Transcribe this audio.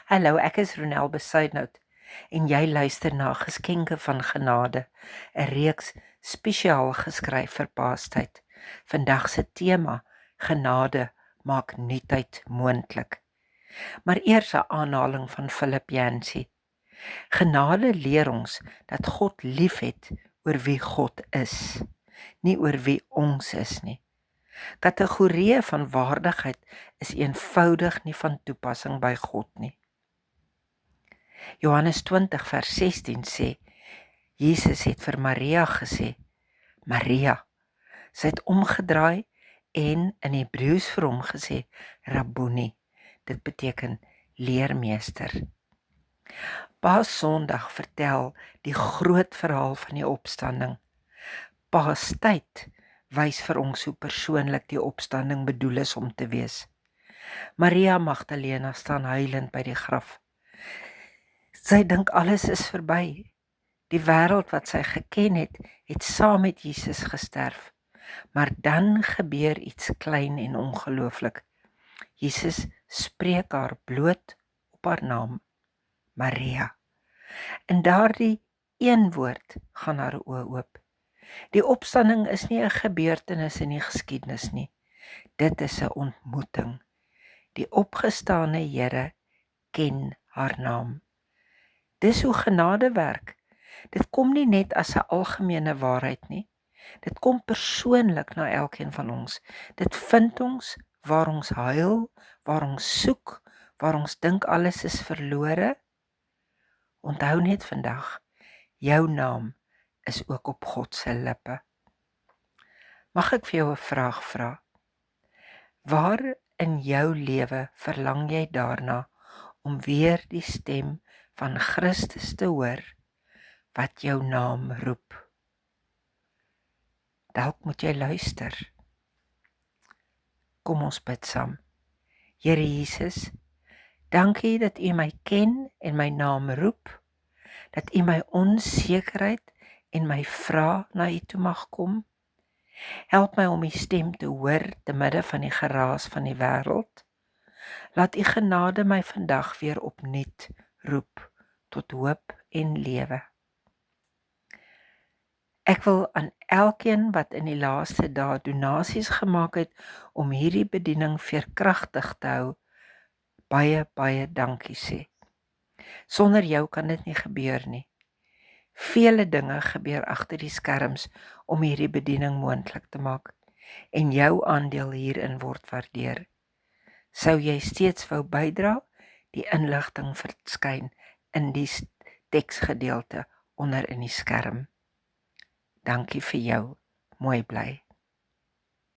Hallo, ek is Ronel Besuidnout en jy luister na Geskenke van Genade, 'n reeks spesiaal geskryf vir Paastyd. Vandag se tema: Genade maak nuutheid moontlik. Maar eers 'n aanhaling van Philip Yancey. Genade leer ons dat God liefhet oor wie God is, nie oor wie ons is nie. Kategorieë van waardigheid is eenvoudig nie van toepassing by God nie. Johannes 20 vers 16 sê, Jesus het vir Maria gesê, Maria, sy het omgedraai en in Hebreëus vir hom gesê, Rabboni, dit beteken leermeester. Paasondag vertel die groot verhaal van die opstanding. Paastyd wys vir ons hoe persoonlik die opstanding bedoel is om te wees. Maria Magdalena staan huilend by die graf. Sy dink alles is verby. Die wêreld wat sy geken het, het saam met Jesus gesterf. Maar dan gebeur iets klein en ongelooflik. Jesus spreek haar bloot op haar naam, Maria. En daardie een woord gaan haar oë oop. Die opstanding is nie 'n gebeurtenis in die geskiedenis nie. Dit is 'n ontmoeting. Die opgestane Here ken haar naam. Dis hoe genade werk. Dit kom nie net as 'n algemene waarheid nie. Dit kom persoonlik na elkeen van ons. Dit vind ons waar ons huil, waar ons soek, waar ons dink alles is verlore. Onthou net vandag, jou naam is ook op God se lippe. Mag ek vir jou 'n vraag vra? Waar in jou lewe verlang jy daarna om weer die stem van Christus te hoor wat jou naam roep? Dalk moet jy luister. Kom ons bid saam. Here Jesus, dankie dat U my ken en my naam roep, dat U my onsekerheid en my vrae na U toe mag kom. Help my om U stem te hoor te midde van die geraas van die wêreld. Laat U genade my vandag weer opnuut roep tot hoop en lewe. Ek wil aan elkeen wat in die laaste dae donasies gemaak het om hierdie bediening veerkragtig te hou, baie dankie sê. Sonder jou kan dit nie gebeur nie. Vele dinge gebeur agter die skerms om hierdie bediening moontlik te maak en jou aandeel hierin word waardeer. Sou jy steeds wou bydra, die inligting verskyn in die teksgedeelte onder in die skerm. Dankie vir jou. Mooi bly.